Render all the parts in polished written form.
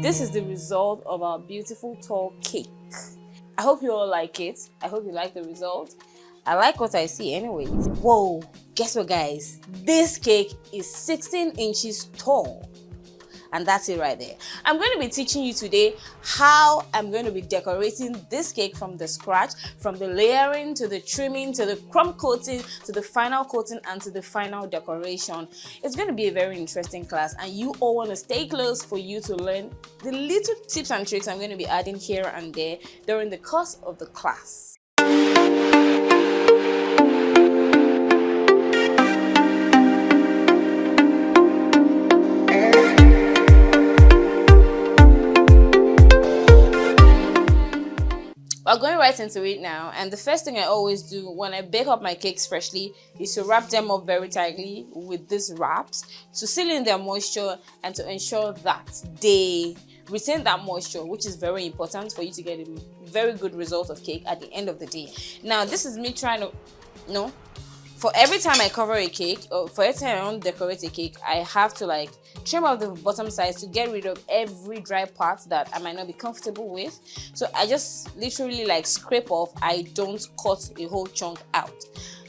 This is the result of our beautiful tall cake. I hope you all like it. I hope you like the result. I like what I see anyways. Whoa, guess what guys? This cake is 16 inches tall. And that's it right there. I'm going to be teaching you today how I'm going to be decorating this cake from the scratch, from the layering to the trimming to the crumb coating to the final coating and to the final decoration. It's going to be a very interesting class, and you all want to stay close for you to learn the little tips and tricks I'm going to be adding here and there during the course of the class. We're going right into it now, and the first thing I always do when I bake up my cakes freshly is to wrap them up very tightly with these wraps to seal in their moisture and to ensure that they retain that moisture, which is very important for you to get a very good result of cake at the end of the day. Now this is me trying to, for every time I cover a cake, or for every time I want to decorate a cake, I have to like trim off the bottom sides to get rid of every dry part that I might not be comfortable with. So I just literally like scrape off. I don't cut a whole chunk out.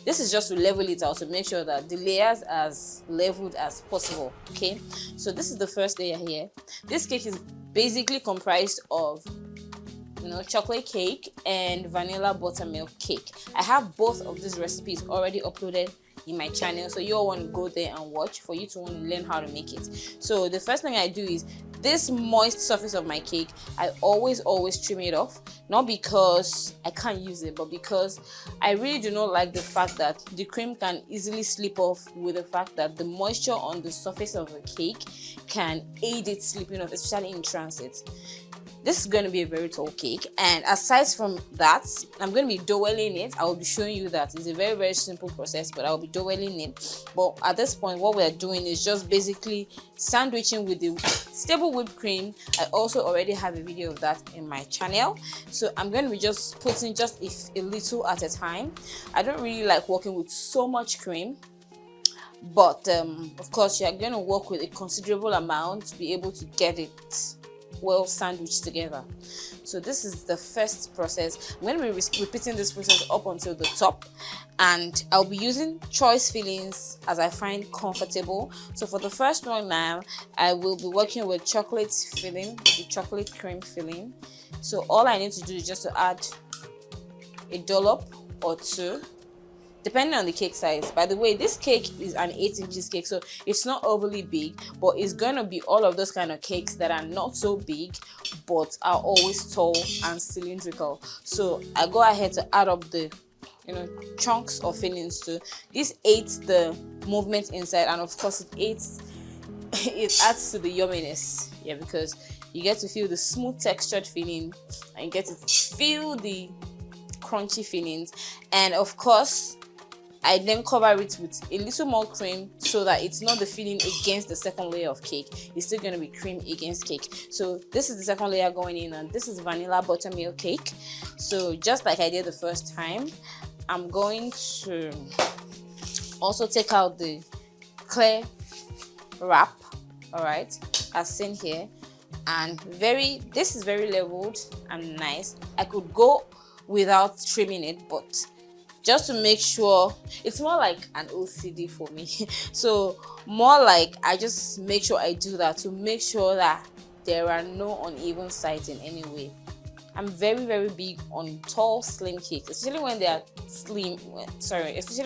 This is just to level it out to make sure that the layers are as leveled as possible. Okay, so this is the first layer here. This cake is basically comprised of chocolate cake and vanilla buttermilk cake. I have both of these recipes already uploaded in my channel, so you all want to go there and watch for you to want to learn how to make it. So the first thing I do is this moist surface of my cake, I always trim it off, not because I can't use it, but because I really do not like the fact that the cream can easily slip off, with the fact that the moisture on the surface of the cake can aid it slipping off, especially in transit. This is going to be a very tall cake, and aside from that, I'm going to be doweling it. I will be showing you that it's a very simple process, but I will be doweling it. But at this point, what we're doing is just basically sandwiching with the stable whipped cream. I also already have a video of that in my channel, so I'm going to be just putting just a little at a time. I don't really like working with so much cream, but of course you're going to work with a considerable amount to be able to get it well sandwiched together. So this is the first process. I'm going to be repeating this process up until the top, and I'll be using choice fillings as I find comfortable. So for the first one now, I will be working with chocolate filling, the chocolate cream filling. So all I need to do is just to add a dollop or two, depending on the cake size. By the way, this cake is an 8 inches cake, so it's not overly big, but it's going to be all of those kind of cakes that are not so big but are always tall and cylindrical. So I go ahead to add up the chunks of fillings too. This aids the movement inside, and of course it adds to the yumminess, because you get to feel the smooth textured filling and you get to feel the crunchy fillings. And of course I then cover it with a little more cream so that it's not the filling against the second layer of cake. It's still going to be cream against cake. So this is the second layer going in, and this is vanilla buttermilk cake. So just like I did the first time, I'm going to also take out the clear wrap, all right, as seen here. And this is very leveled and nice. I could go without trimming it, but just to make sure, it's more like an OCD for me. So more like I just make sure I do that to make sure that there are no uneven sides in any way. I'm very big on tall slim cakes, especially when they are especially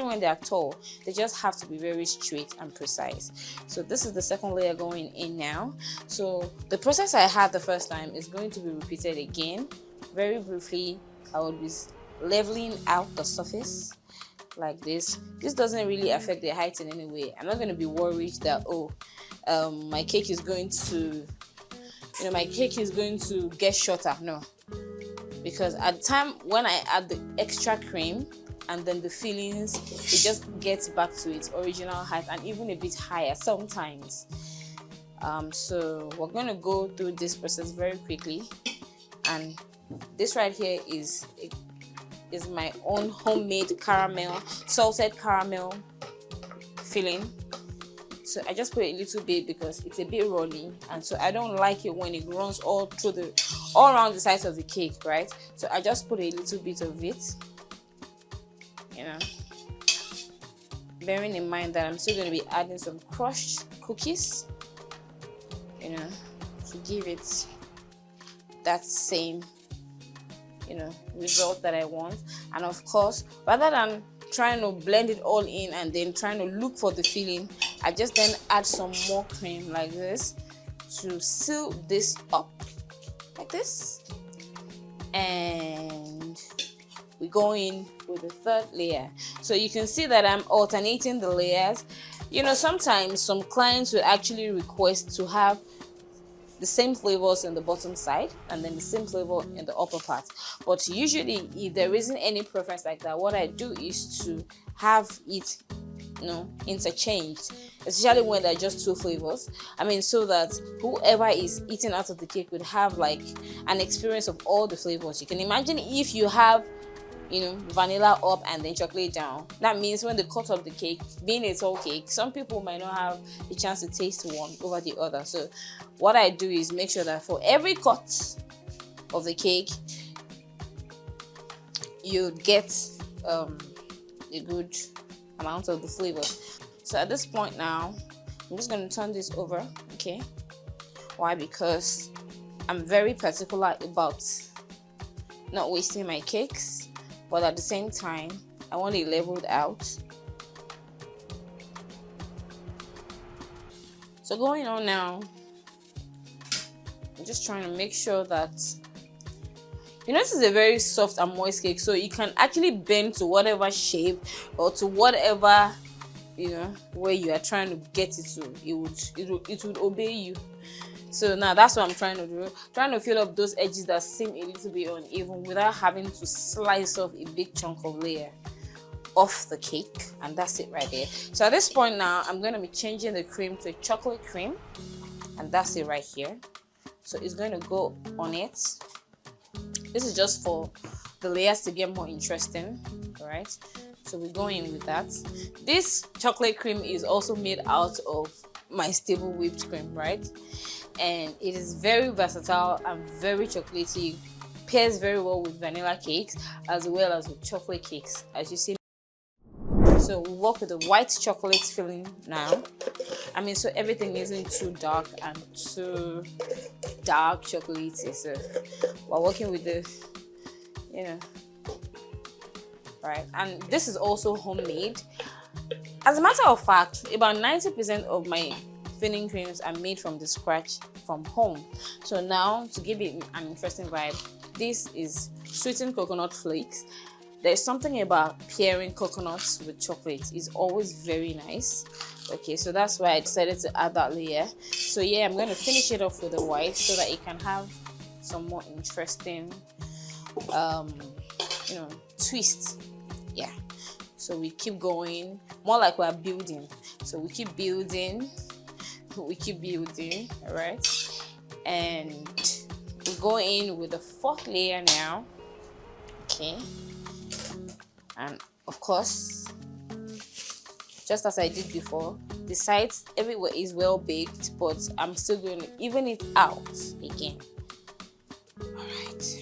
when they are tall. They just have to be very straight and precise. So this is the second layer going in now. So the process I had the first time is going to be repeated again. Very briefly, I will be leveling out the surface like this. This doesn't really affect the height in any way. I'm not going to be worried that my cake is going to get shorter. No, because at the time when I add the extra cream and then the fillings, it just gets back to its original height and even a bit higher sometimes. So we're going to go through this process very quickly, and this right here is my own homemade salted caramel filling. So I just put a little bit because it's a bit runny, and so I don't like it when it runs all around the sides of the cake, right? So I just put a little bit of it, you know, bearing in mind that I'm still going to be adding some crushed cookies, you know, to give it that same, you know, result that I want. And of course, rather than trying to blend it all in and then trying to look for the filling, I just then add some more cream like this to seal this up like this, and we go in with the third layer. So you can see that I'm alternating the layers. You know, sometimes some clients will actually request to have the same flavors in the bottom side and then the same flavor in the upper part, but usually if there isn't any preference like that, what I do is to have it, you know, interchanged, especially when there are just two flavors. I mean, so that whoever is eating out of the cake would have like an experience of all the flavors. You can imagine if you have, you know, vanilla up and then chocolate down. That means when they cut up the cake, being a tall cake, some people might not have the chance to taste one over the other. So what I do is make sure that for every cut of the cake, you get a good amount of the flavor. So at this point now, I'm just going to turn this over. Okay, why? Because I'm very particular about not wasting my cakes, but at the same time I want it leveled out. So going on now, I'm just trying to make sure that, you know, this is a very soft and moist cake, so you can actually bend to whatever shape or to whatever, you know, where you are trying to get it to. It would obey you. So now that's what I'm trying to do, trying to fill up those edges that seem a little bit uneven without having to slice off a big chunk of layer off the cake. And that's it right there. So at this point now, I'm going to be changing the cream to a chocolate cream, and that's it right here. So it's going to go on it. This is just for the layers to get more interesting, all right? So we're going with that. This chocolate cream is also made out of my stable whipped cream, right? And it is very versatile and very chocolatey. Pairs very well with vanilla cakes as well as with chocolate cakes, as you see. So we work with the white chocolate filling now. I mean, so everything isn't too dark and too dark chocolatey. So we're working with the, you know, right? And this is also homemade. As a matter of fact, about 90% of my filling creams are made from the scratch from home. So now, to give it an interesting vibe, this is sweetened coconut flakes. There's something about pairing coconuts with chocolate is always very nice. Okay, so that's why I decided to add that layer. So yeah, I'm going to finish it off with the white so that it can have some more interesting you know, twist. Yeah, so we keep going, more like we're building. So we keep building, all right? And we go in with the fourth layer now. Okay, and of course, just as I did before, the sides everywhere is well baked, but I'm still going to even it out again. All right.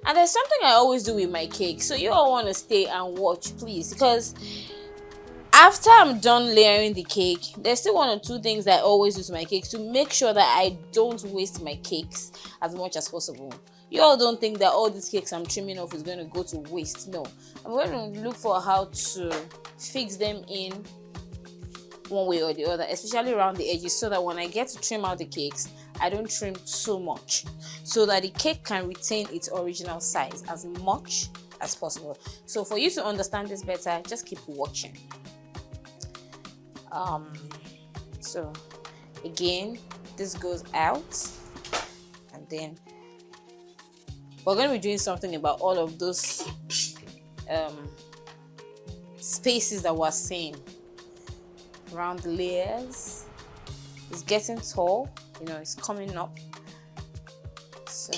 And there's something I always do with my cake, so you all want to stay and watch, please, because after I'm done layering the cake, there's still one or two things I always do to my cakes to make sure that I don't waste my cakes as much as possible. You all don't think that all these cakes I'm trimming off is going to go to waste. No, I'm going to look for how to fix them in one way or the other, especially around the edges, so that when I get to trim out the cakes, I don't trim too much, so that the cake can retain its original size as much as possible. So for you to understand this better, just keep watching. So again, this goes out, and then we're going to be doing something about all of those spaces that we're seeing around the layers. It's getting tall, you know, it's coming up. So,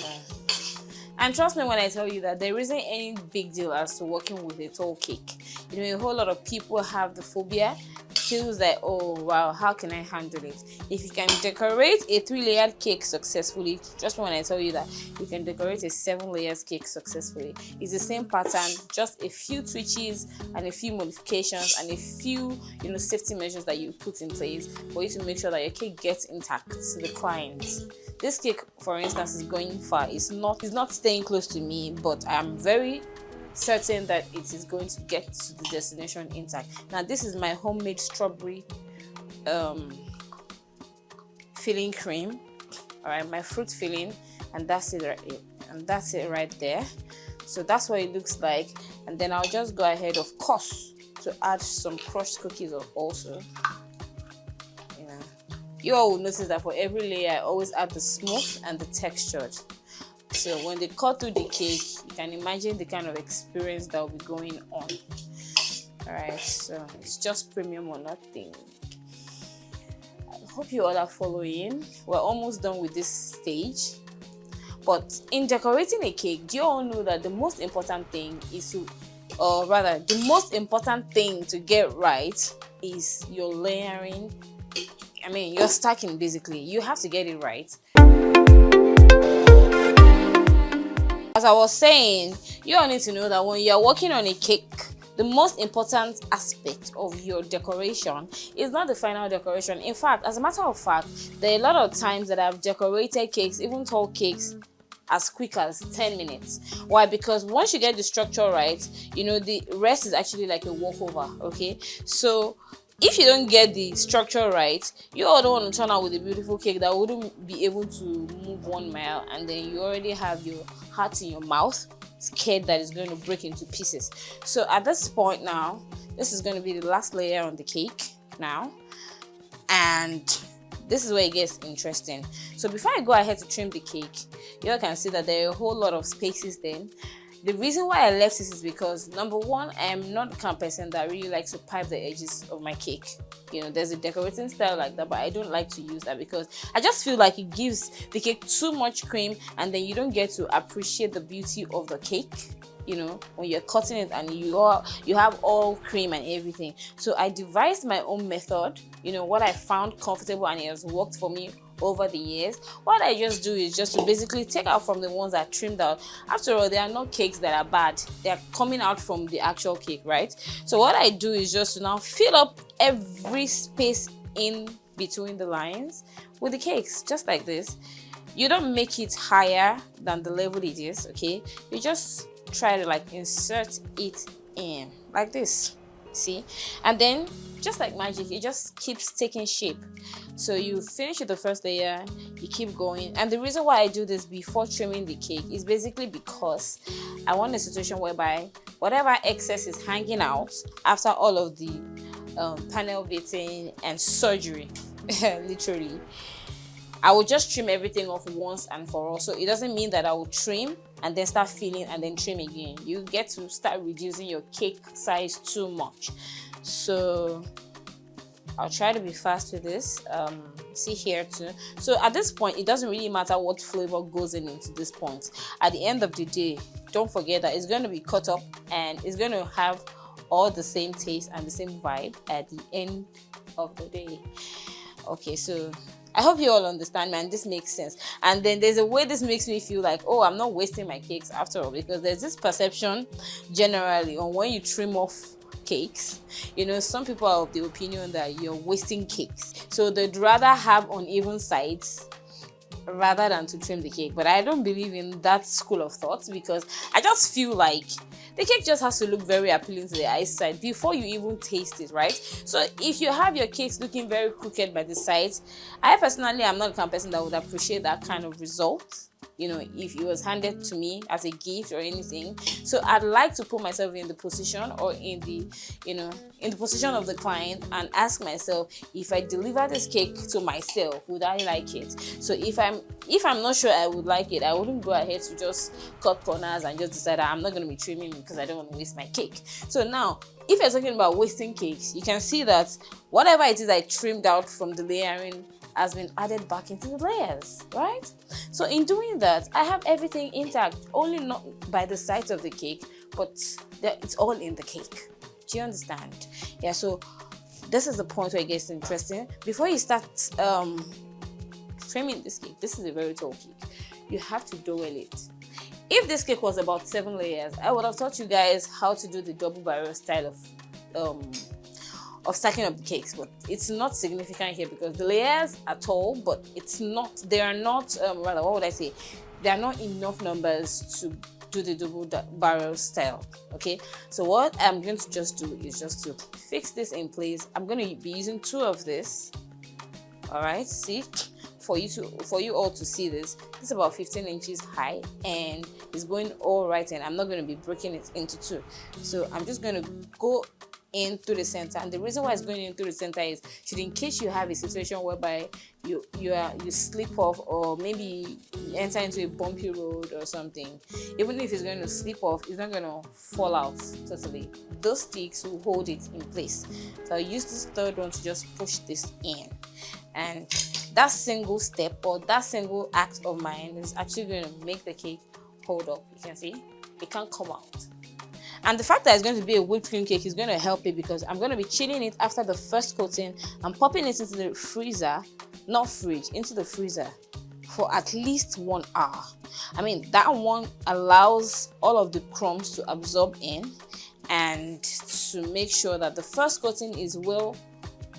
and trust me when I tell you that there isn't any big deal as to working with a tall cake. You know, a whole lot of people have the phobia feels like, oh wow, how can I handle it? If you can decorate a 3-layered cake successfully, just when I tell you that you can decorate a 7-layers cake successfully, it's the same pattern, just a few twitches and a few modifications and a few, you know, safety measures that you put in place for you to make sure that your cake gets intact to the client. This cake, for instance, is going far. It's not staying close to me, but I'm very certain that it is going to get to the destination intact. Now this is my homemade strawberry filling cream, all right, my fruit filling, and that's it right there. So that's what it looks like. And then I'll just go ahead, of course, to add some crushed cookies also. You know, you all will notice that for every layer I always add the smooth and the textured. So when they cut through the cake, you can imagine the kind of experience that will be going on. Alright, so it's just premium or nothing. I hope you all are following. We're almost done with this stage. But in decorating a cake, do you all know that the most important thing is to, or rather, the most important thing to get right is your layering. I mean, your stacking basically. You have to get it right. As I was saying, you all need to know that when you're working on a cake, the most important aspect of your decoration is not the final decoration. In fact, as a matter of fact, there are a lot of times that I've decorated cakes, even tall cakes, as quick as 10 minutes. Why? Because once you get the structure right, you know, the rest is actually like a walkover. Okay, so if you don't get the structure right, you all don't want to turn out with a beautiful cake that wouldn't be able to move 1 mile, and then you already have your heart in your mouth, scared that it's going to break into pieces. So at this point now, this is going to be the last layer on the cake now, and this is where it gets interesting. So before I go ahead to trim the cake, you all can see that there are a whole lot of spaces then. The reason why I left this is because, number one, I am not the kind of person that really likes to pipe the edges of my cake. You know, there's a decorating style like that, but I don't like to use that because I just feel like it gives the cake too much cream, and then you don't get to appreciate the beauty of the cake, you know, when you're cutting it and you have all cream and everything. So I devised my own method, you know, what I found comfortable, and it has worked for me over the years. What I just do is just to basically take out from the ones that trimmed out. After all, there are no cakes that are bad, they're coming out from the actual cake, right? So what I do is just to now fill up every space in between the lines with the cakes, just like this. You don't make it higher than the level it is, okay? You just try to like insert it in like this, see? And then just like magic, it just keeps taking shape. So you finish with the first layer, you keep going. And the reason why I do this before trimming the cake is basically because I want a situation whereby whatever excess is hanging out after all of the panel beating and surgery, literally, I will just trim everything off once and for all. So it doesn't mean that I will trim and then start filling and then trim again. You get to start reducing your cake size too much. So I'll try to be fast with this. See here too. So at this point, it doesn't really matter what flavor goes into this point. At the end of the day, don't forget that it's going to be cut up and it's going to have all the same taste and the same vibe at the end of the day. Okay, so I hope you all understand, man. This makes sense. And then there's a way this makes me feel like, oh, I'm not wasting my cakes after all, because there's this perception generally on when you trim off cakes, you know, some people are of the opinion that you're wasting cakes, so they'd rather have uneven sides rather than to trim the cake. But I don't believe in that school of thought, because I just feel like the cake just has to look very appealing to the eyesight before you even taste it, right? So if you have your cakes looking very crooked by the sides, I personally am not the kind of person that would appreciate that kind of result, you know, if it was handed to me as a gift or anything. So I'd like to put myself in the position, or in the, you know, in the position of the client, and ask myself, if I deliver this cake to myself, would I like it? So if I'm not sure I would like it, I wouldn't go ahead to just cut corners and just decide that I'm not going to be trimming because I don't want to waste my cake. So now, if you're talking about wasting cakes, you can see that whatever it is I trimmed out from the layering has been added back into the layers, right? So in doing that, I have everything intact, only not by the sides of the cake, but it's all in the cake. Do you understand? Yeah, so this is the point where it gets interesting. Before you start trimming this cake, this is a very tall cake, you have to dowel it. If this cake was about 7 layers, I would have taught you guys how to do the double barrel style of stacking up the cakes, but it's not significant here because the layers are tall, but they are not enough numbers to do the double barrel style. Okay, so what I'm going to just do is just to fix this in place. I'm going to be using 2 of this. All right, see, for you all to see this is about 15 inches high and it's going all right, and I'm not going to be breaking it into 2. So I'm just going to go in through the center, and the reason why it's going in through the center is in case you have a situation whereby you slip off, or maybe you enter into a bumpy road or something. Even if it's going to slip off, it's not going to fall out totally. Those sticks will hold it in place. So I'll use this third one to just push this in, and that single step or that single act of mine is actually going to make the cake hold up. You can see it can't come out. And the fact that it's going to be a whipped cream cake is going to help it because I'm going to be chilling it after the first coating and popping it into the freezer, not fridge, into the freezer for at least 1 hour. I mean, that one allows all of the crumbs to absorb in and to make sure that the first coating is well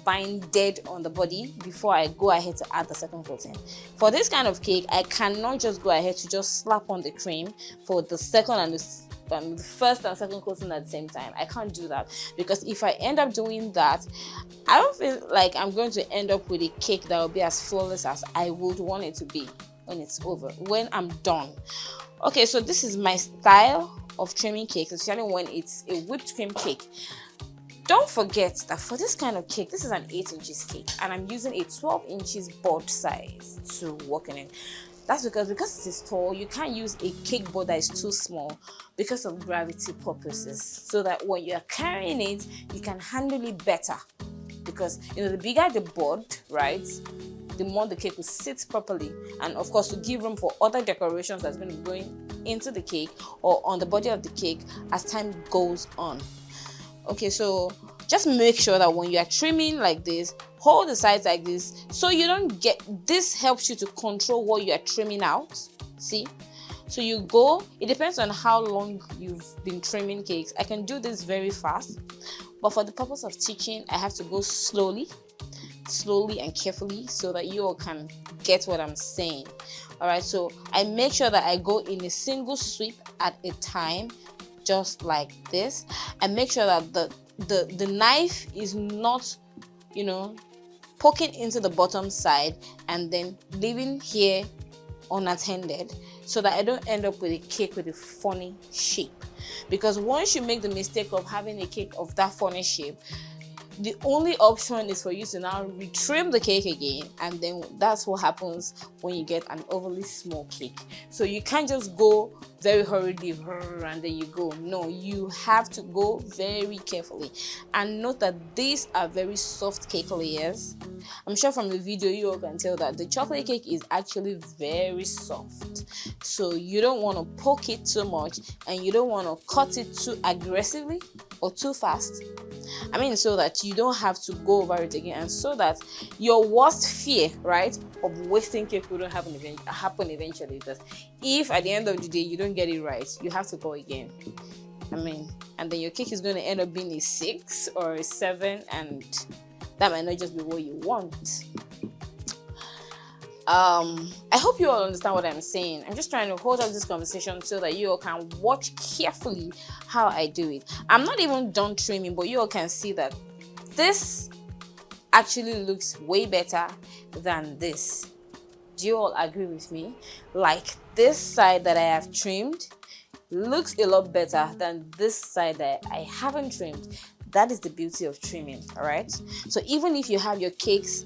binded on the body before I go ahead to add the second coating. For this kind of cake, I cannot just go ahead to just slap on the cream for the second and the first and second coating at the same time. I can't do that because if I end up doing that, I don't feel like I'm going to end up with a cake that will be as flawless as I would want it to be when it's over, when I'm done. Okay, so this is my style of trimming cakes, especially when it's a whipped cream cake. Don't forget that for this kind of cake, this is an 8 inches cake and I'm using a 12 inches board size to work in it. That's because it is tall, you can't use a cake board that is too small because of gravity purposes, so that when you're carrying it, you can handle it better. Because the bigger the board, right, the more the cake will sit properly, and of course to give room for other decorations that's going to be going into the cake or on the body of the cake as time goes on. Okay, so just make sure that when you are trimming like this, hold the sides like this so you don't get, this helps you to control what you are trimming out. See, so you go, it depends on how long you've been trimming cakes. I can do this very fast, but for the purpose of teaching, I have to go slowly and carefully so that you all can get what I'm saying. All right, so I make sure that I go in a single sweep at a time, just like this, and make sure that the knife is not, poking into the bottom side and then leaving here unattended, so that I don't end up with a cake with a funny shape. Because once you make the mistake of having a cake of that funny shape, the only option is for you to now retrim the cake again, and then that's what happens when you get an overly small cake. So you can't just go very hurriedly and then you go. No, you have to go very carefully. And note that these are very soft cake layers. I'm sure from the video you all can tell that the chocolate cake is actually very soft, so you don't want to poke it too much and you don't want to cut it too aggressively or too fast. I mean, so that you don't have to go over it again, and so that your worst fear, right, of wasting cake wouldn't happen eventually. Because if at the end of the day you don't get it right, you have to go again. I mean, and then your cake is going to end up being a 6 or a 7, and that might not just be what you want. I hope you all understand what I'm saying. I'm just trying to hold up this conversation so that you all can watch carefully how I do it. I'm not even done trimming, but you all can see that this actually looks way better than this. Do you all agree with me? Like, this side that I have trimmed looks a lot better than this side that I haven't trimmed. That is the beauty of trimming, all right? So even if you have your cakes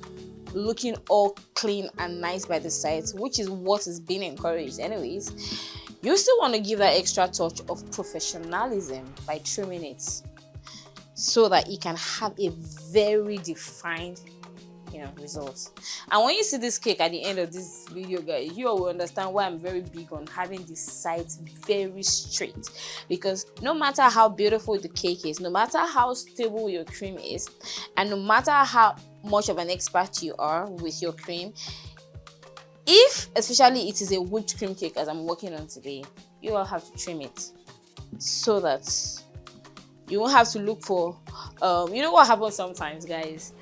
looking all clean and nice by the sides, which is what is being encouraged anyways, you still want to give that extra touch of professionalism by trimming it so that it can have a very defined results. And when you see this cake at the end of this video, guys, you all will understand why I'm very big on having the sides very straight, because no matter how beautiful the cake is, no matter how stable your cream is, and no matter how much of an expert you are with your cream, if especially it is a whipped cream cake as I'm working on today, you all have to trim it so that you won't have to look for you know what happens sometimes, guys,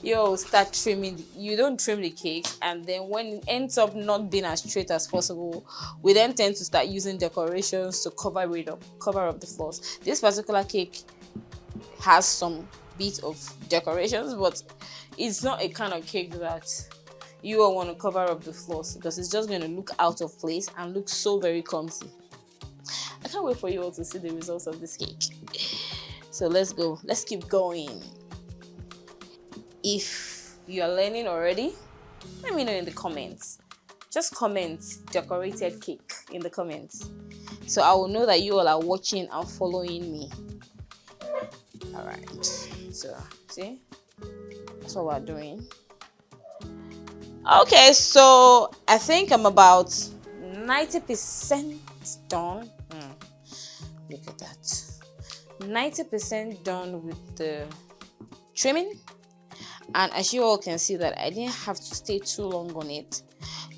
you'll start trimming, you don't trim the cake, and then when it ends up not being as straight as possible, we then tend to start using decorations to cover up the flaws. This particular cake has some bit of decorations, but it's not a kind of cake that you all want to cover up the flaws, because it's just going to look out of place and look so very clumsy. I can't wait for you all to see the results of this cake. So let's go. Let's keep going. If you are learning already, let me know in the comments. Just comment decorated cake in the comments, so I will know that you all are watching and following me. All right. So see, that's what we're doing. Okay, so I think I'm about 90% done. Look at that. 90% done with the trimming, and as you all can see that I didn't have to stay too long on it.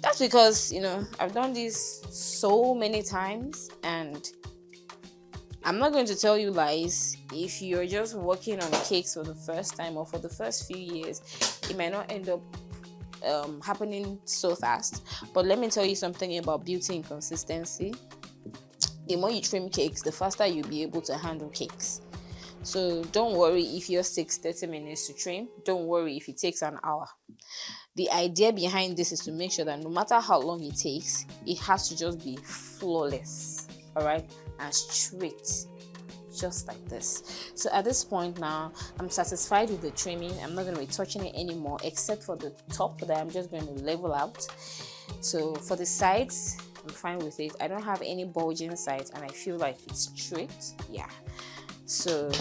That's because I've done this so many times, and I'm not going to tell you lies. If you're just working on cakes for the first time or for the first few years, it might not end up happening so fast. But let me tell you something about beauty and consistency. The more you trim cakes, the faster you'll be able to handle cakes. So don't worry if yours takes 30 minutes to trim. Don't worry if it takes an hour. The idea behind this is to make sure that no matter how long it takes, it has to just be flawless, all right, and straight, just like this. So at this point now, I'm satisfied with the trimming. I'm not going to be touching it anymore, except for the top that I'm just going to level out. So for the sides, I'm fine with it. I don't have any bulging sides, and I feel like it's straight. Yeah, so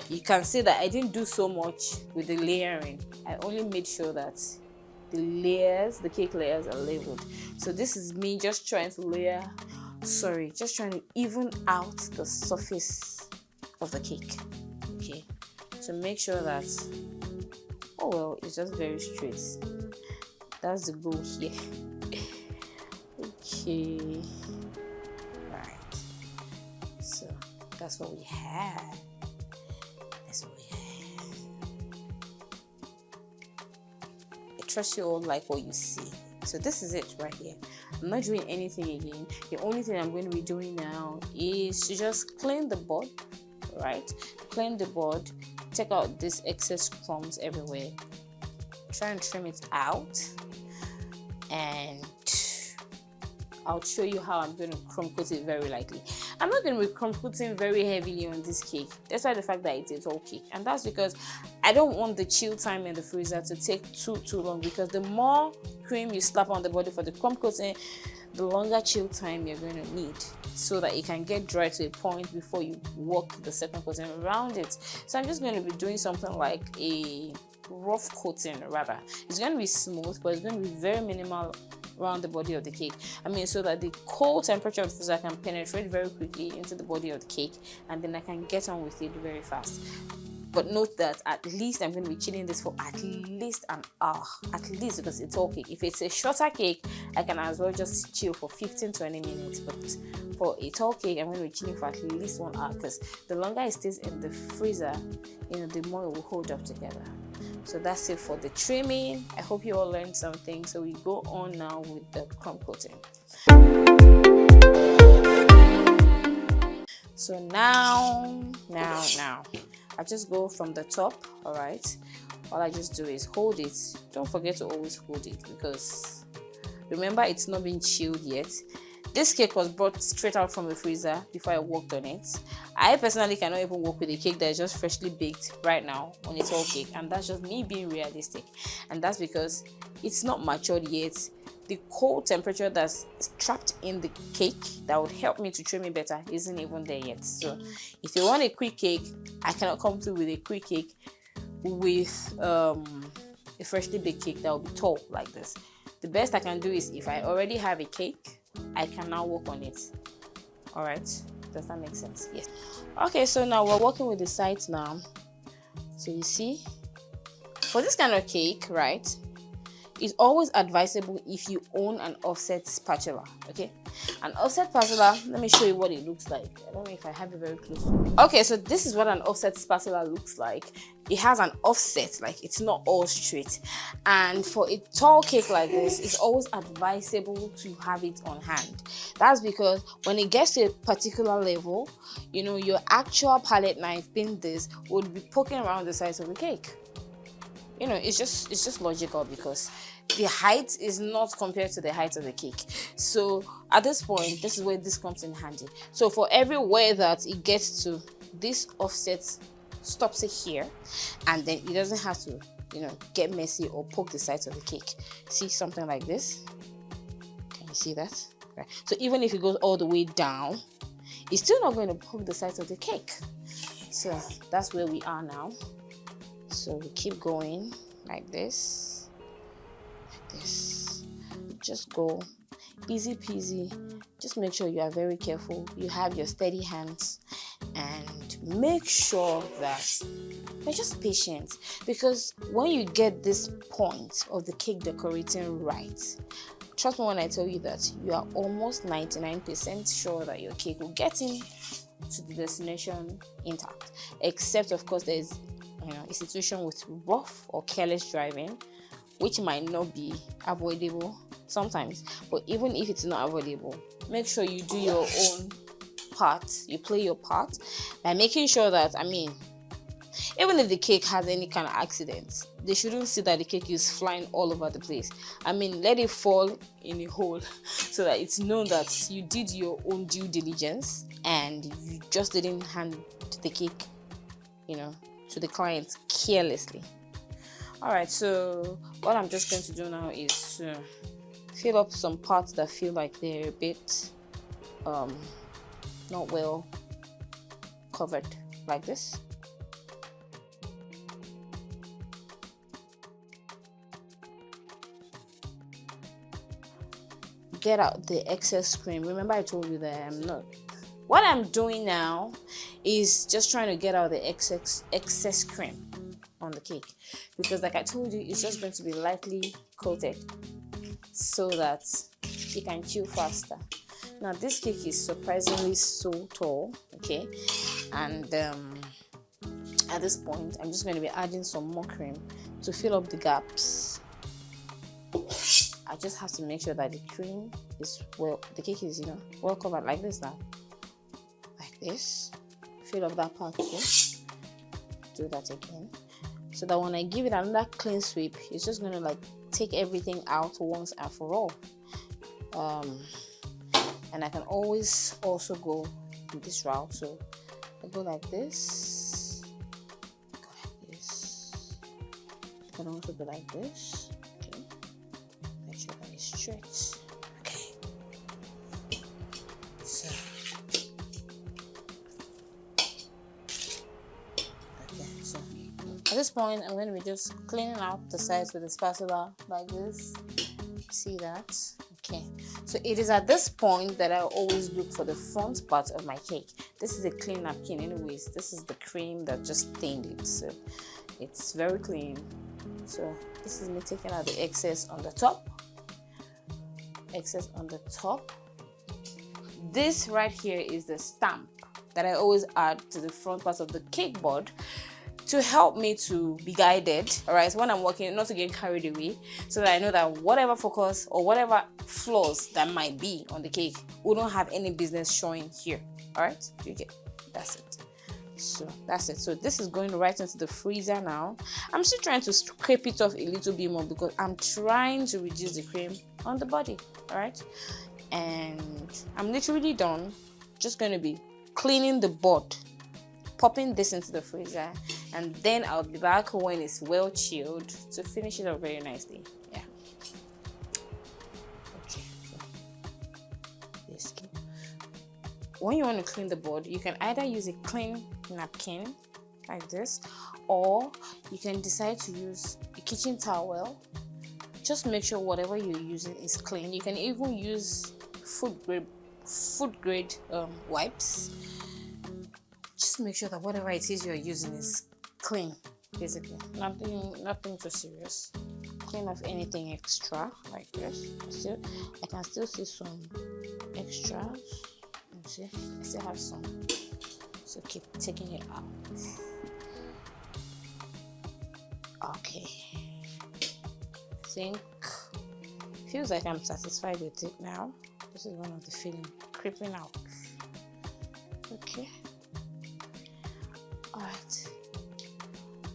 you can see that I didn't do so much with the layering. I only made sure that the cake layers are leveled. So this is me just trying to just trying to even out the surface of the cake, okay, to make sure that it's just very straight. That's the goal here. Okay, right, so that's what we have. I trust you all like what you see. So this is it right here. I'm not doing anything again. The only thing I'm going to be doing now is to just clean the board, right? Clean the board, take out this excess crumbs everywhere, try and trim it out, and I'll show you how I'm going to crumb coat it very lightly. I'm not going to be crumb coating very heavily on this cake, despite the fact that it's a tall cake, and that's because I don't want the chill time in the freezer to take too long, because the more cream you slap on the body for the crumb coating, the longer chill time you're going to need, so that it can get dry to a point before you work the second coating around it. So I'm just going to be doing something like a rough coating, rather. It's going to be smooth, but it's going to be very minimal around the body of the cake. So that the cold temperature of the freezer can penetrate very quickly into the body of the cake, and then I can get on with it very fast. But note that at least I'm going to be chilling this for at least an hour, at least, because it's all cake. If it's a shorter cake, I can as well just chill for 15-20 minutes, but for a tall cake, I'm going to be chilling for at least 1 hour, because the longer it stays in the freezer, the more it will hold up together. So that's it for the trimming. I hope you all learned something. So we go on now with the crumb coating. So now I just go from the top. All right, all I just do is hold it. Don't forget to always hold it, because remember, it's not been chilled yet. This cake was brought straight out from the freezer before I worked on it. I personally cannot even work with a cake that is just freshly baked right now on its whole cake, and that's just me being realistic. And that's because it's not matured yet. The cold temperature that's trapped in the cake that would help me to trim it better isn't even there yet. So if you want a quick cake, I cannot come through with a quick cake with a a freshly baked cake that will be tall like this, the best I can do is, if I already have a cake, I can now work on it. All right, does that make sense? Yes. Okay, so now we're working with the sides now. So you see, for this kind of cake, right, it's always advisable if you own an offset spatula. Okay, an offset spatula, let me show you what it looks like. I don't know if I have it very close. Okay, so this is what an offset spatula looks like. It has an offset, like it's not all straight. And for a tall cake like this, it's always advisable to have it on hand. That's because when it gets to a particular level, you know, your actual palette knife, being this, would be poking around the sides of the cake. You know, it's just logical, because the height is not compared to the height of the cake. So at this point, this is where this comes in handy. So for everywhere that it gets to, this offset stops it here, and then it doesn't have to, you know, get messy or poke the sides of the cake. See, something like this. Can you see that? Right. So even if it goes all the way down, it's still not going to poke the sides of the cake. So that's where we are now. So we keep going like this, just go easy peasy. Just make sure you are very careful, you have your steady hands, and make sure that you're just patient, because when you get this point of the cake decorating right, trust me when I tell you that you are almost 99% sure that your cake will get in to the destination intact, except of course there's, you know, a situation with rough or careless driving, which might not be avoidable sometimes. But even if it's not avoidable, make sure you do your own part, you play your part by making sure that, I mean, even if the cake has any kind of accident, they shouldn't see that the cake is flying all over the place. I mean, let it fall in a hole so that it's known that you did your own due diligence and you just didn't hand the cake, you know, to the client carelessly. All right, so what I'm just going to do now is to fill up some parts that feel like they're a bit not well covered, like this. Get out the excess cream. Remember I told you that what I'm doing now is just trying to get out the excess cream on the cake, because like I told you, it's just going to be lightly coated so that it can chew faster. Now this cake is surprisingly so tall, okay, and at this point I'm just going to be adding some more cream to fill up the gaps. I just have to make sure that the cream is the cake is, you know, well covered, like this now, like this. Fill up that part too. Do that again, so that when I give it another clean sweep, it's just going to like take everything out once and for all. And I can always also go in this route, so I go like this, go like this. I can also go like this. Okay, make sure that it's straight. Okay, so at this point, I'm going to be just cleaning out the sides with a spatula like this. See that? Okay, so it is at this point that I always look for the front part of my cake. This is a clean napkin anyways. This is the cream that just stained it, so it's very clean. So this is me taking out the excess on the top. Excess on the top. This right here is the stamp that I always add to the front part of the cake board to help me to be guided, all right, when I'm working, not to get carried away, so that I know that whatever focus or whatever flaws that might be on the cake wouldn't have any business showing here. All right, you get, that's it. So that's it. So this is going right into the freezer now. I'm still trying to scrape it off a little bit more because I'm trying to reduce the cream on the body. All right, and I'm literally done. Just going to be cleaning the board, popping this into the freezer, and then I'll be back when it's well chilled to finish it up very nicely. Yeah. Okay. So this. When you want to clean the board, you can either use a clean napkin like this, or you can decide to use a kitchen towel. Just make sure whatever you're using is clean. You can even use food grade wipes. Just make sure that whatever it is you're using is clean. Basically, nothing too serious. Clean off anything extra like this. I can still see some extras. See, I still have some, so keep taking it out. Okay, I think feels like I'm satisfied with it now. This is one of the feeling creeping out. Okay, all right.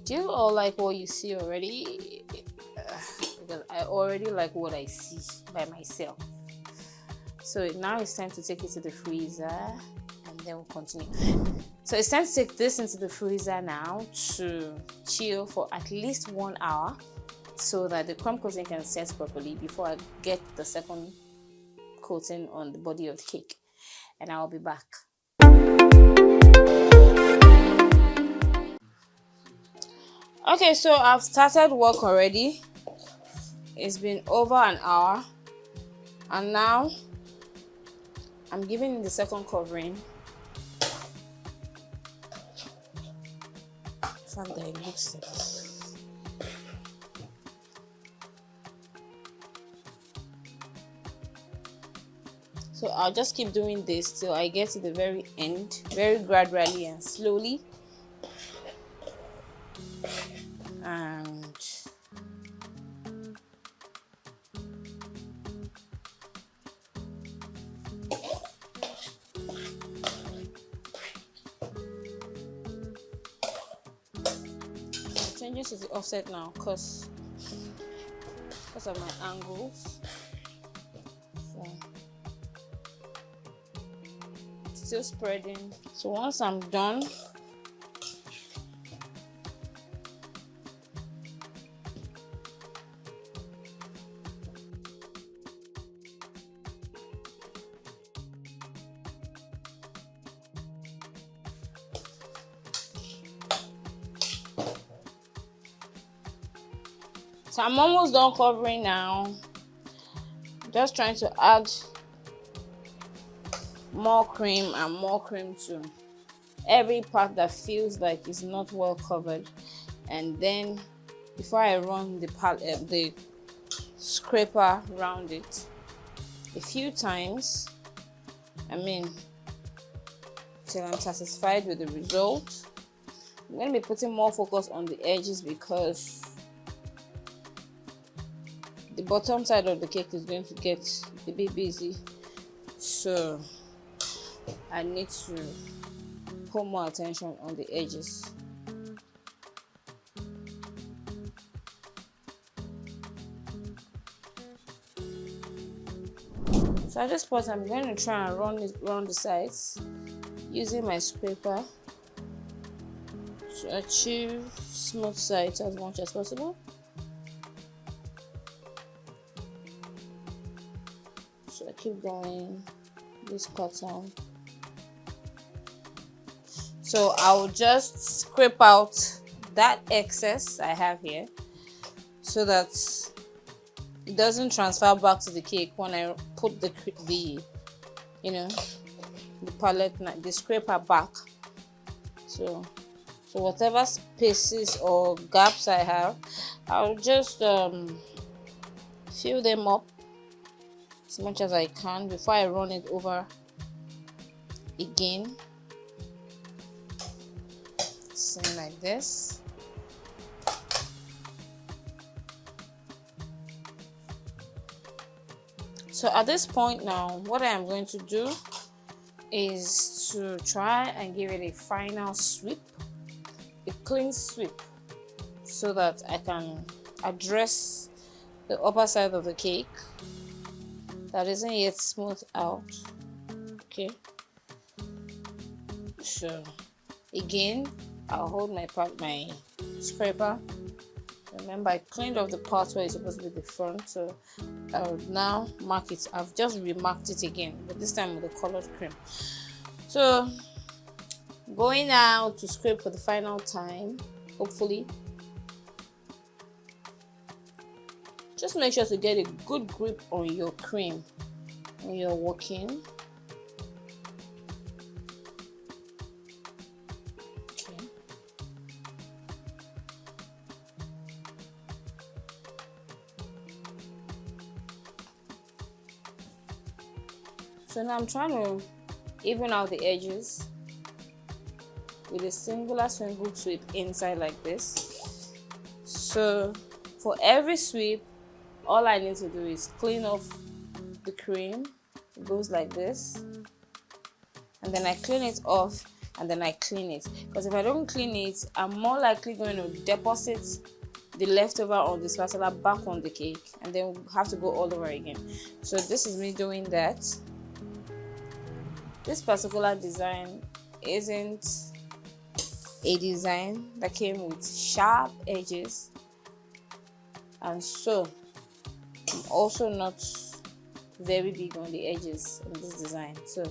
Do you all like what you see already? Because I already like what I see by myself. So now it's time to take it to the freezer, and then we'll continue. So it's time to take this into the freezer now to chill for at least 1 hour, so that the crumb coating can set properly before I get the second coating on the body of the cake. And I'll be back. Okay, so I've started work already. It's been over an hour, and now I'm giving it the second covering. Fact that it looks like this. So I'll just keep doing this till I get to the very end, very gradually and slowly. And changing to the offset now because of my angles. So still spreading. So once I'm done, so I'm almost done covering now. Just trying to add more cream and more cream to every part that feels like it's not well covered, and then before I run the scraper around it a few times, till I'm satisfied with the result. I'm going to be putting more focus on the edges because the bottom side of the cake is going to get a bit busy, so I need to put more attention on the edges. So at this point, I'm going to try and run it around the sides using my scraper to achieve smooth sides as much as possible. So I keep going this pattern. So I'll just scrape out that excess I have here so that it doesn't transfer back to the cake when I put the palette, the scraper back. So whatever spaces or gaps I have, I'll just fill them up as much as I can before I run it over again. Something like this. So at this point now, what I am going to do is to try and give it a final sweep, a clean sweep, so that I can address the upper side of the cake that isn't yet smooth out. Okay, so again, I'll hold my scraper. Remember, I cleaned off the part where it's supposed to be the front, so I'll now mark it. I've just remarked it again, but this time with the colored cream. So going now to scrape for the final time, hopefully. Just make sure to get a good grip on your cream when you're working. Okay. So now I'm trying to even out the edges with a singular swivel sweep inside like this. So for every sweep, all I need to do is clean off the cream. It goes like this, and then I clean it off, and then I clean it, because if I don't clean it, I'm more likely going to deposit the leftover on the spatula back on the cake, and then we'll have to go all over again. So this is me doing that. This particular design isn't a design that came with sharp edges, and so I'm also not very big on the edges of this design. So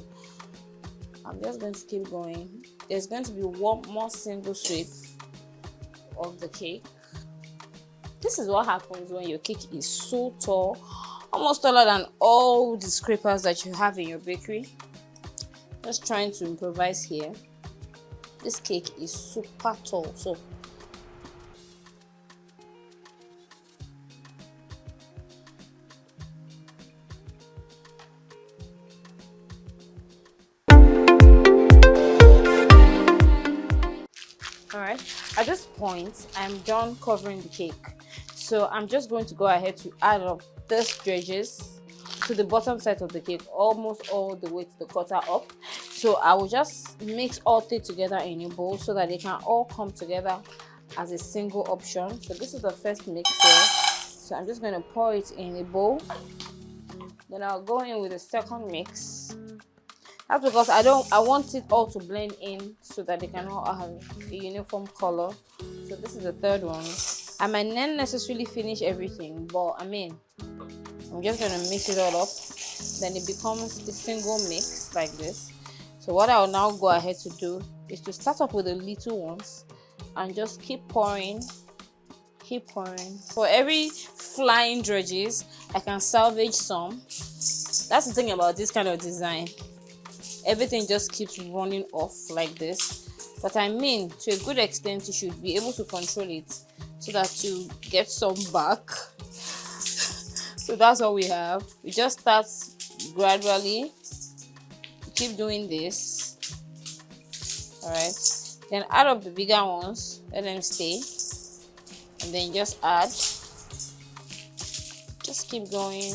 I'm just going to keep going. There's going to be one more single sweep of the cake. This is what happens when your cake is so tall, almost taller than all the scrapers that you have in your bakery. Just trying to improvise here. This cake is super tall, so alright, at this point I'm done covering the cake, so I'm just going to go ahead to add up these dredges to the bottom side of the cake, almost all the way to the cutter up. So I will just mix all three together in a bowl so that they can all come together as a single option. So this is the first mixture, so I'm just going to pour it in a bowl. Then I'll go in with the second mix. That's because I want it all to blend in so that they can all have a uniform color. So this is the third one. I might not necessarily finish everything, but I'm just going to mix it all up. Then it becomes a single mix like this. So what I'll now go ahead to do is to start off with the little ones and just keep pouring. For every flying dredges, I can salvage some. That's the thing about this kind of design. Everything just keeps running off like this. But to a good extent, you should be able to control it so that you get some back. So that's what we have. We just start gradually. Keep doing this. Alright. Then add up the bigger ones. Let them stay. And then just add. Just keep going.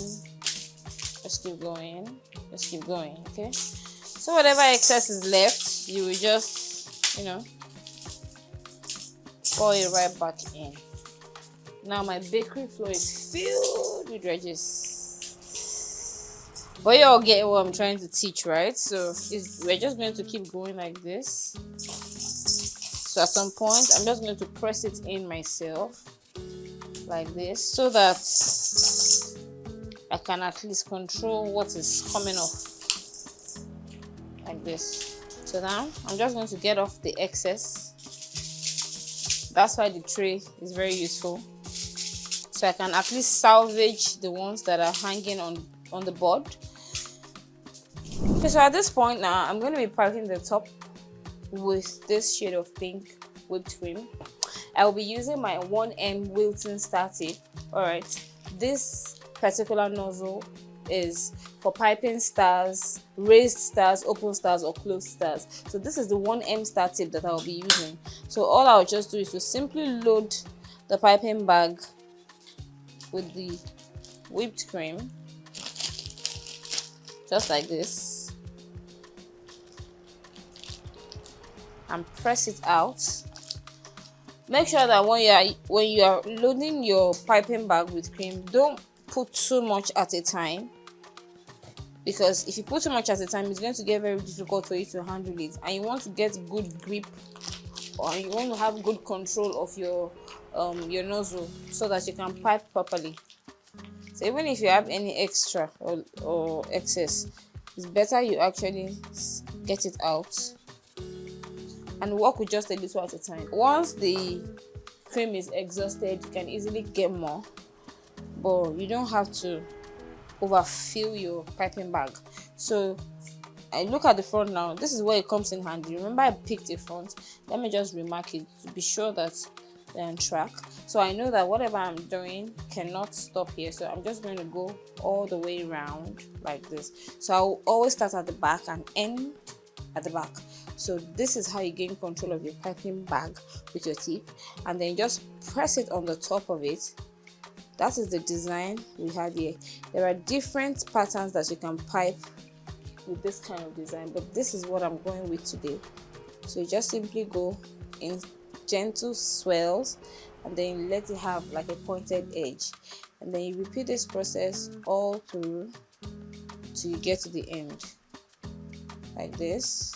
Just keep going. Just keep going. Okay. So whatever excess is left, you will just, pour it right back in. Now my bakery floor is filled with dredges. But you all get what I'm trying to teach, right? So we're just going to keep going like this. So at some point, I'm just going to press it in myself like this so that I can at least control what is coming off like this. So now I'm just going to get off the excess. That's why the tray is very useful. So I can at least salvage the ones that are hanging on the board. Okay, so at this point now, I'm going to be packing the top with this shade of pink whipped cream. I will be using my 1M Wilton star tip. Alright, this particular nozzle is for piping stars, raised stars, open stars, or closed stars. So this is the 1M star tip that I will be using. So all I'll just do is to simply load the piping bag with the whipped cream, just like this, and press it out. Make sure that when you are loading your piping bag with cream, don't put too much at a time, because if you put too much at a time, it's going to get very difficult for you to handle it, and you want to get good grip, or you want to have good control of your nozzle so that you can pipe properly. So even if you have any extra or excess, it's better you actually get it out and work with just a little at a time. Once the cream is exhausted, you can easily get more. but you don't have to overfill your piping bag. So I look at the front now. This is where it comes in handy. Remember, I picked a front. Let me just remark it to be sure that they're on track. So I know that whatever I'm doing cannot stop here. So I'm just going to go all the way around like this. So I'll always start at the back and end at the back. So this is how you gain control of your piping bag with your tip, and then just press it on the top of it. That is the design we had here. There are different patterns that you can pipe with this kind of design, but this is what I'm going with today. So you just simply go in gentle swirls and then let it have like a pointed edge, and then you repeat this process all through till you get to the end like this.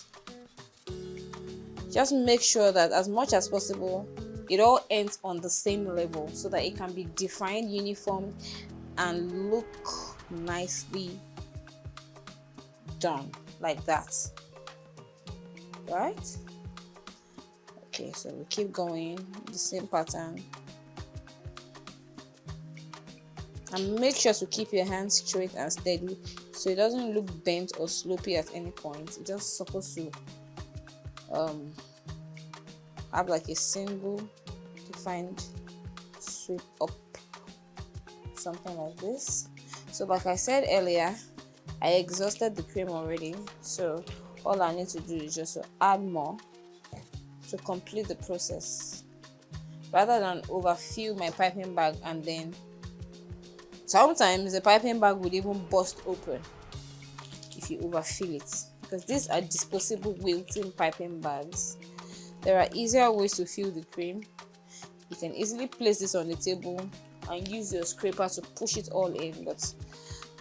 Just make sure that as much as possible it all ends on the same level so that it can be defined, uniform, and look nicely done like that, right? Okay, so we keep going the same pattern, and make sure to keep your hands straight and steady so it doesn't look bent or slopey at any point. It's just supposed to have like a single defined sweep up, something like this. So like I said earlier, I exhausted the cream already, so all I need to do is just to add more to complete the process, rather than overfill my piping bag. And then sometimes the piping bag would even burst open if you overfill it, because these are disposable wilting piping bags. There are easier ways to fill the cream. You can easily place this on the table and use your scraper to push it all in, but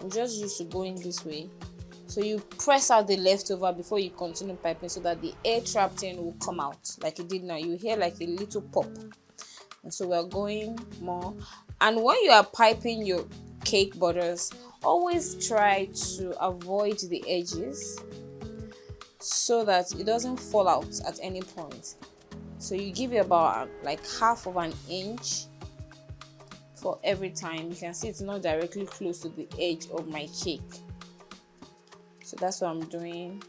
I'm just used to going this way. So you press out the leftover before you continue piping so that the air trapped in will come out like it did now. You hear like a little pop, and so we're going more. And when you are piping your cake borders, always try to avoid the edges so that it doesn't fall out at any point. So you give it about like half of an inch for every time. You can see it's not directly close to the edge of my cake. So that's what I'm doing.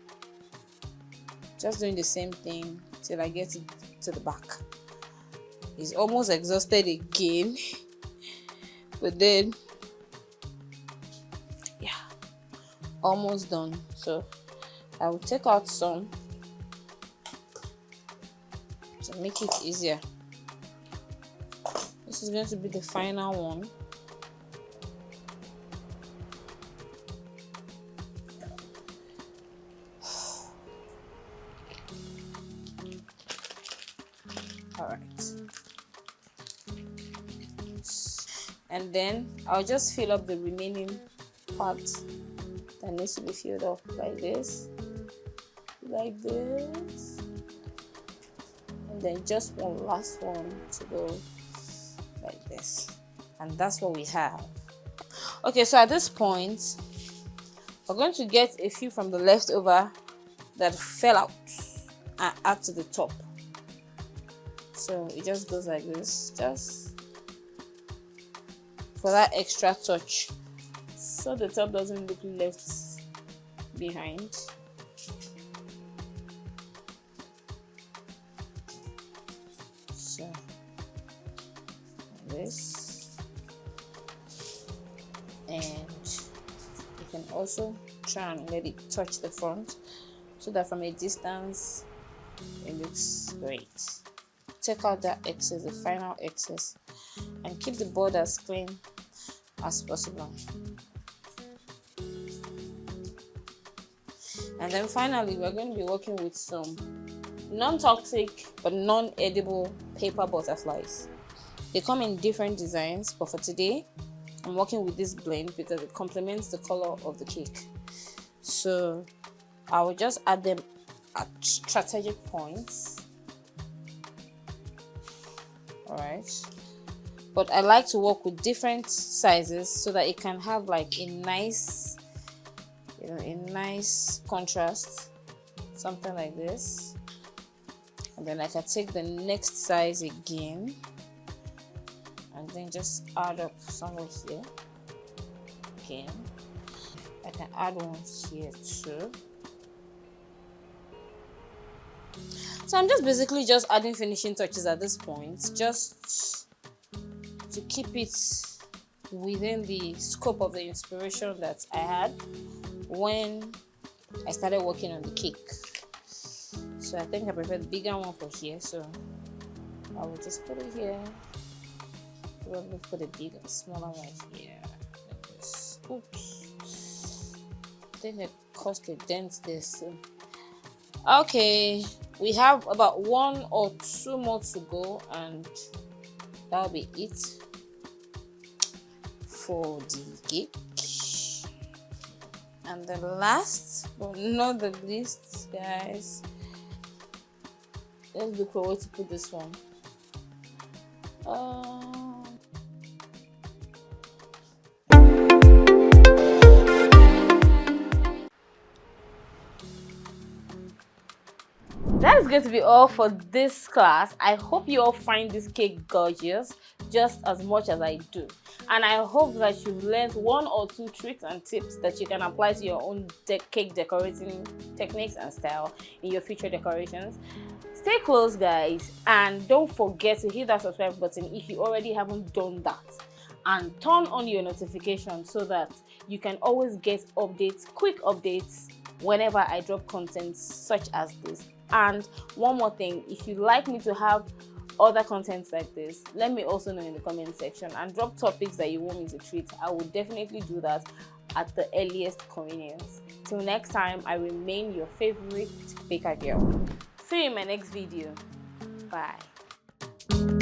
Just doing the same thing till I get to the back. It's almost exhausted again. But then, yeah, almost done. So I will take out some to make it easier. This is going to be the final one. All right. And then I'll just fill up the remaining part that needs to be filled up like this, and then just one last one to go like this, and that's what we have. Okay, so at this point we're going to get a few from the leftover that fell out and add to the top. So it just goes like this, just for that extra touch, so the top doesn't look left behind. So like this, and you can also try and let it touch the front so that from a distance it looks great. Take out that excess, the final excess, and keep the board as clean as possible. And then finally, we're going to be working with some non-toxic but non-edible paper butterflies. They come in different designs, but for today I'm working with this blend because it complements the color of the cake. So I will just add them at strategic points. Alright, but I like to work with different sizes so that it can have like a nice, a nice contrast, something like this. And then I can take the next size again and and then just add up somewhere here. Again, I can add one here too. So I'm just basically just adding finishing touches at this point, just to keep it within the scope of the inspiration that I had when I started working on the cake. So I think I prefer the bigger one for here, so I will just put it here. Probably put a bigger, smaller one here, like this. Oops, I think I caused a dent there. So okay, we have about 1 or 2 more to go, and that'll be it for the cake. And the last but not the least, guys, let's look for a way to put this one. That is going to be all for this class. I hope you all find this cake gorgeous just as much as I do, and I hope that you've learned 1 or 2 tricks and tips that you can apply to your own cake decorating techniques and style in your future decorations. Stay close, guys, and don't forget to hit that subscribe button if you already haven't done that, and turn on your notifications so that you can always get updates, quick updates, whenever I drop content such as this. And one more thing, if you'd like me to have other contents like this, let me also know in the comment section, and drop topics that you want me to treat. I will definitely do that at the earliest convenience. Till next time, I remain your favorite baker girl. See you in my next video. Bye.